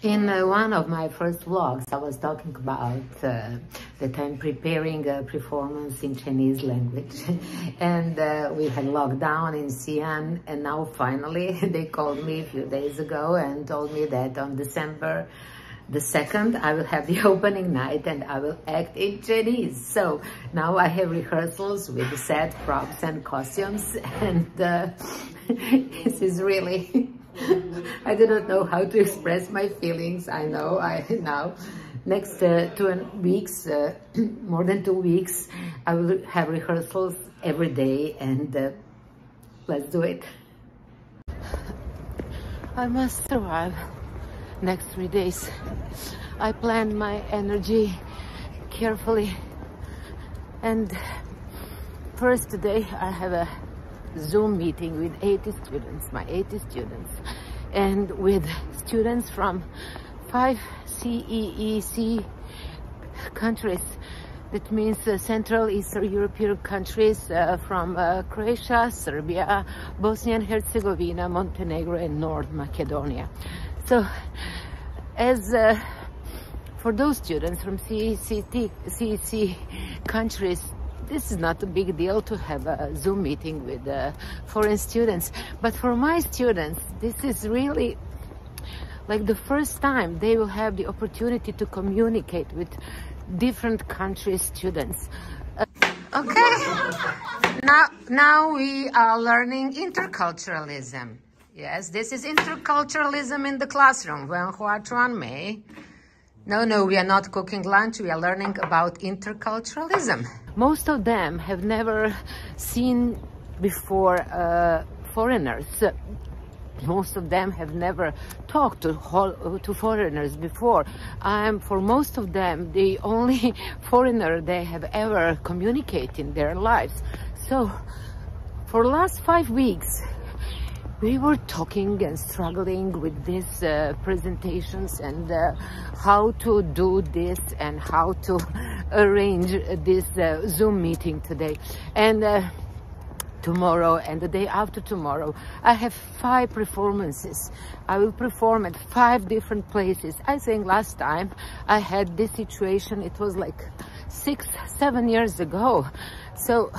In one of my first vlogs, I was talking about that I'm preparing a performance in Chinese language. And we had lockdown in Xi'an, and now finally they called me a few days ago and told me that on December the 2nd, I will have the opening night and I will act in Chinese. So now I have rehearsals with set, props and costumes, and this is really... I do not know how to express my feelings. I know now next 2 weeks, more than 2 weeks, I will have rehearsals every day, and let's do it. I must survive next 3 days. I planned my energy carefully, and first today I have a Zoom meeting with 80 students, my 80 students, and with students from 5 CEEC countries. That means Central Eastern European countries from Croatia, Serbia, Bosnia and Herzegovina, Montenegro and North Macedonia. So as for those students from CEEC countries, this is not a big deal to have a Zoom meeting with foreign students. But for my students, this is really like the first time they will have the opportunity to communicate with different countries' students. Okay, now we are learning interculturalism. Yes, this is interculturalism in the classroom. No, we are not cooking lunch. We are learning about interculturalism. Most of them have never seen before foreigners. Most of them have never talked to foreigners before. I'm, for most of them, the only foreigner they have ever communicated in their lives. So, for the last 5 weeks, we were talking and struggling with these presentations and how to do this and how to arrange this Zoom meeting today. And tomorrow and the day after tomorrow, I have 5 performances. I will perform at 5 different places. I think last time I had this situation, it was like 6-7 years ago. So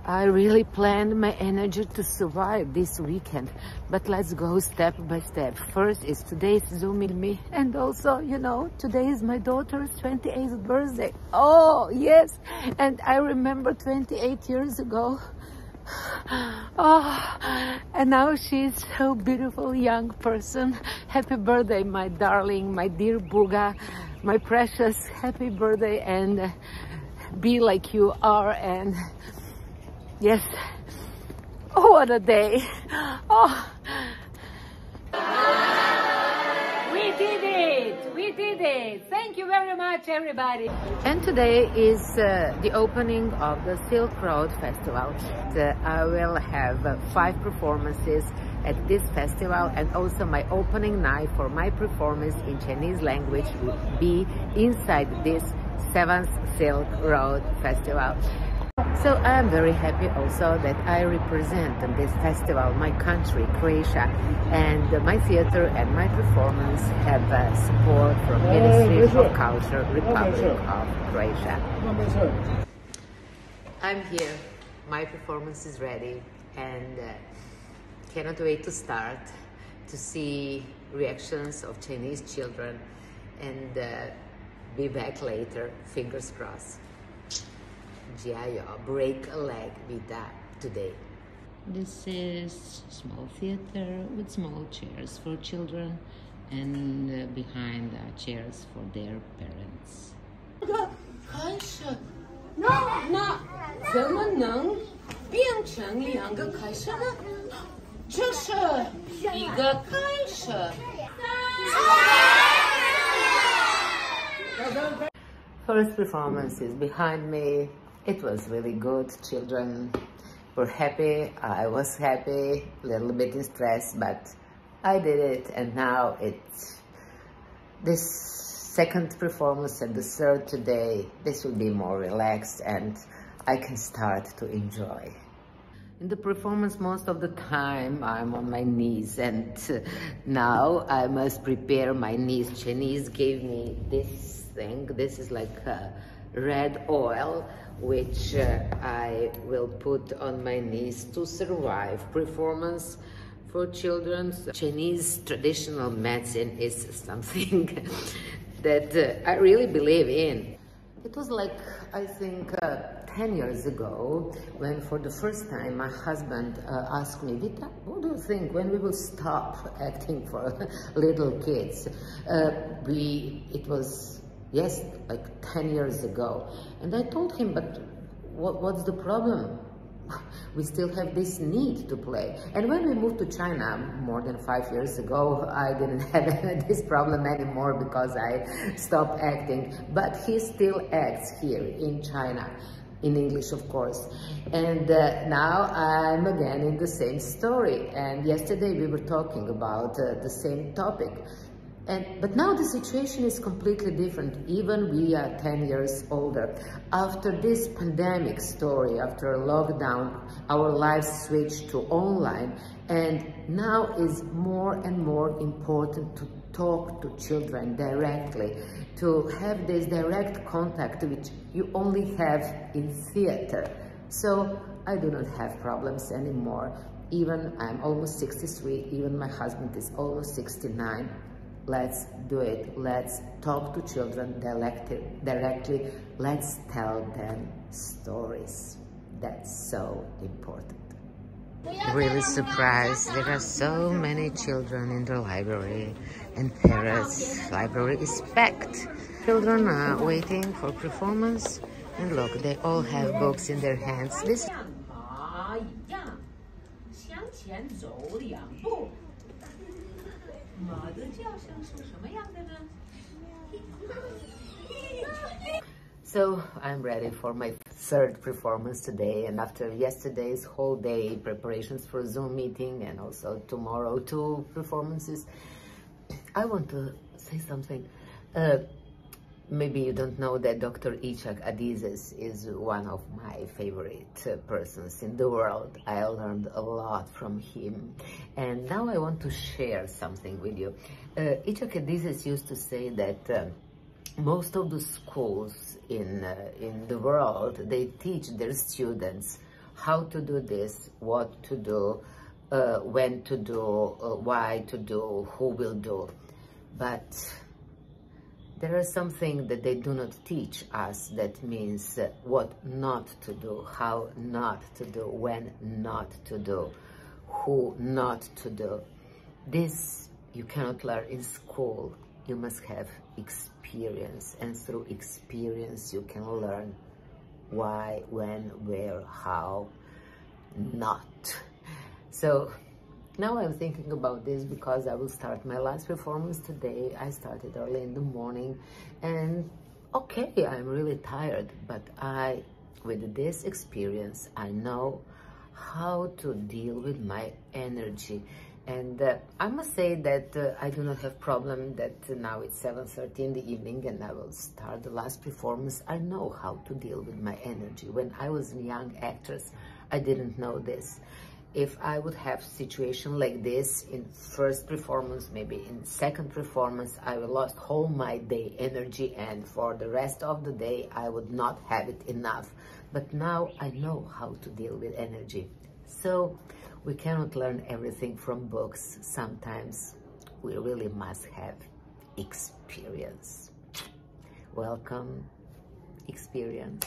I really planned my energy to survive this weekend, but let's go step by step. First is today's Zoom with me, and also, you know, today is my daughter's 28th birthday. Oh, yes, and I remember 28 years ago. Oh, and now she's so beautiful young person. Happy birthday, my darling, my dear Buga, my precious, happy birthday, and be like you are. And yes. Oh, what a day. Oh. We did it. We did it. Thank you very much, everybody. And today is the opening of the Silk Road Festival. I will have 5 performances at this festival, and also my opening night for my performance in Chinese language will be inside this 7th Silk Road Festival. So I am very happy also that I represent in this festival my country, Croatia, and my theater and my performance have support from Ministry of Culture, Republic of Croatia. I'm here, my performance is ready, and cannot wait to start, to see reactions of Chinese children, and be back later, fingers crossed. Break a leg, Vita, today. This is small theater with small chairs for children, and behind are chairs for their parents. 开始，那怎么能变成2个开始呢？这是一个开始。First performance is behind me. It was really good. Children were happy. I was happy, a little bit in stress, but I did it. And now it's this second performance and the third today. This will be more relaxed, and I can start to enjoy. In the performance, most of the time, I'm on my knees, and now I must prepare my knees. Chinese gave me this thing. This is like red oil, which I will put on my knees to survive performance for children. Chinese traditional medicine is something that I really believe in. It was like, I think, 10 years ago, when for the first time my husband asked me, Vita, what do you think when we will stop acting for little kids? It was, yes, like 10 years ago. And I told him, but what's the problem? We still have this need to play. And when we moved to China more than 5 years ago, I didn't have this problem anymore because I stopped acting. But he still acts here in China, in English, of course. And now I'm again in the same story. And yesterday we were talking about the same topic. But now the situation is completely different. Even we are 10 years older. After this pandemic story, after lockdown, our lives switched to online, and now is more and more important to talk to children directly, to have this direct contact which you only have in theater. So I do not have problems anymore. Even I'm almost 63, even my husband is almost 69. Let's do it. Let's talk to children directly. Let's tell them stories. That's so important. Really surprised. There are so many children in the library, and Paris library is packed. Children are waiting for performance, and look, they all have books in their hands. This So I'm ready for my third performance today, and after yesterday's whole day preparations for Zoom meeting and also tomorrow 2 performances, I want to say something. Maybe you don't know that Dr. Ichak Adizes is one of my favorite persons in the world. I learned a lot from him, and now I want to share something with you. Ichak Adizes used to say that most of the schools in the world, they teach their students how to do this, what to do, when to do, why to do, who will do. But there are something that they do not teach us. That means what not to do, how not to do, when not to do, who not to do. This you cannot learn in school. You must have experience, and through experience you can learn why, when, where, how not. So now I'm thinking about this because I will start my last performance today. I started early in the morning, and okay, I'm really tired, but with this experience, I know how to deal with my energy. And I must say that I do not have problem that now it's 7:30 in the evening and I will start the last performance. I know how to deal with my energy. When I was a young actress, I didn't know this. If I would have situation like this in first performance, maybe in second performance, I would lost whole my day energy, and for the rest of the day, I would not have it enough. But now I know how to deal with energy. So we cannot learn everything from books. Sometimes we really must have experience. Welcome, experience.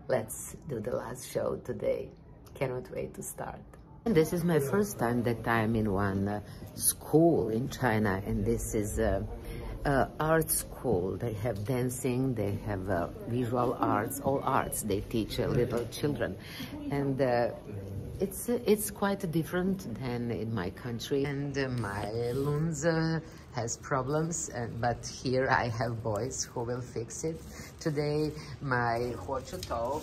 Let's do the last show today. Cannot wait to start. And this is my first time that I'm in one school in China, and this is art school. They have dancing, they have visual arts, all arts. They teach little children, and it's quite different than in my country. And my Lunz has problems, but here I have boys who will fix it. Today my Huochutou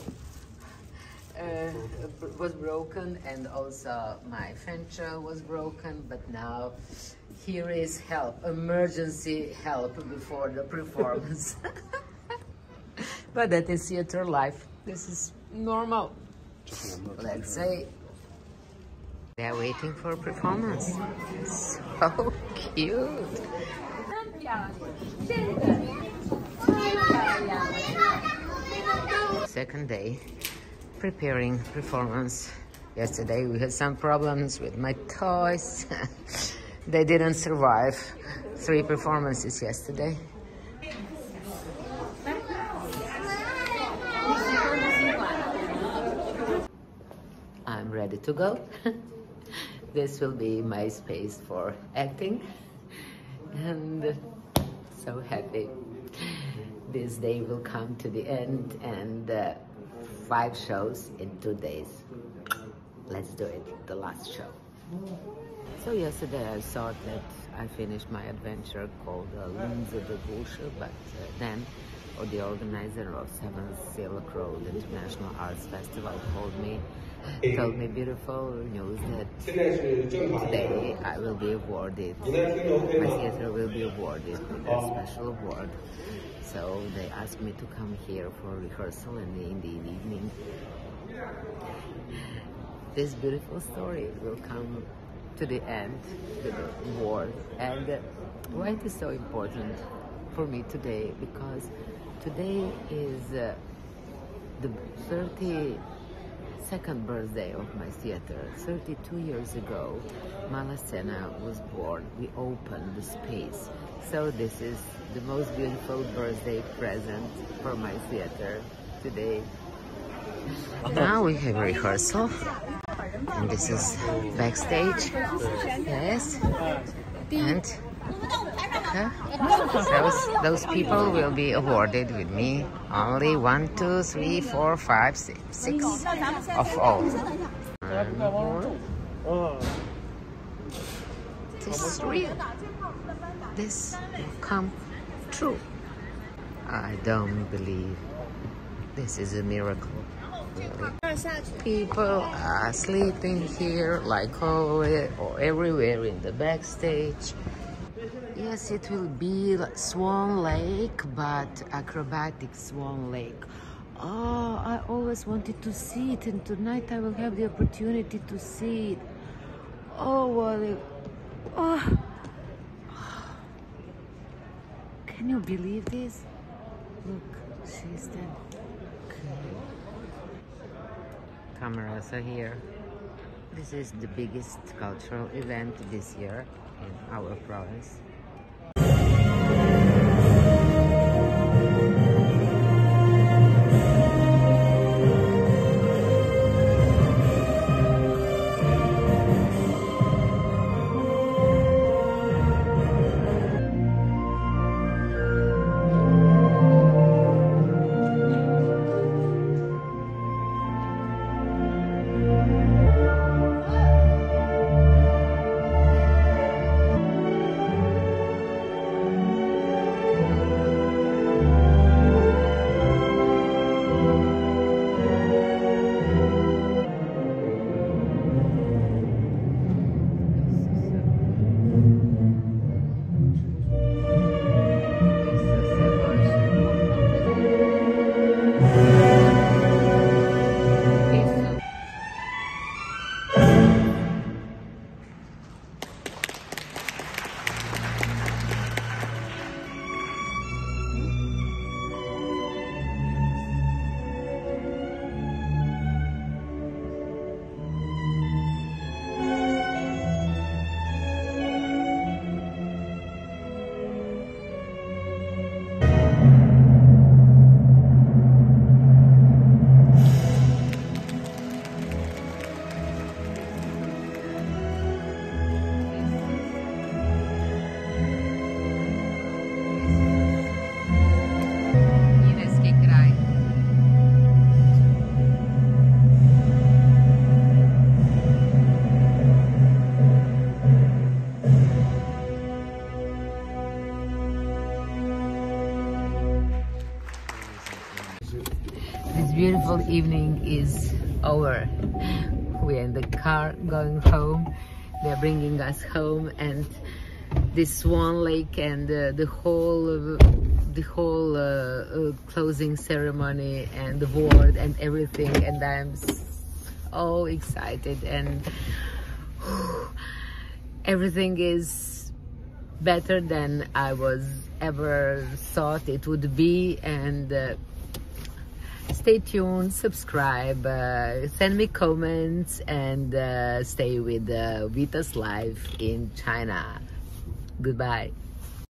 was broken, and also my Fencha was broken, but now here is help, emergency help before the performance. But that is theater life. This is normal. Let's say they're waiting for performance. So cute. Second day preparing performance. Yesterday we had some problems with my toys. They didn't survive 3 performances yesterday. I'm ready to go. This will be my space for acting, and so happy this day will come to the end, and 5 shows in 2 days. Let's do it, the last show. So yesterday I thought that I finished my adventure called Lindsay the Busher, but then the organizer of 7th Silk Road International Arts Festival told me beautiful news that today I will be awarded, my theater will be awarded with a special award. So they asked me to come here for rehearsal in the evening. This beautiful story will come to the end with the award. And why it is so important for me today? Because today is the 32nd birthday of my theater. 32 years ago, Mala Scena was born. We opened the space. So this is the most beautiful birthday present for my theater today. Now we have a rehearsal, and this is backstage. Yes, and those people will be awarded with me. Only 1, 2, 3, 4, 5, 6 of all. This is real. This will come true. I don't believe this is a miracle. Really. People are sleeping here like always or everywhere in the backstage. Yes, it will be like Swan Lake, but acrobatic Swan Lake. Oh, I always wanted to see it, and tonight I will have the opportunity to see it. Oh, well, oh. Can you believe this? Look, she's dead. Cameras are here. This is the biggest cultural event this year in our province. Beautiful evening is over. We're in the car going home. They're bringing us home, and this Swan Lake and the whole closing ceremony and the award and everything. And I'm so excited, and everything is better than I was ever thought it would be. And stay tuned, subscribe, send me comments, and stay with Vita's life in China. Goodbye.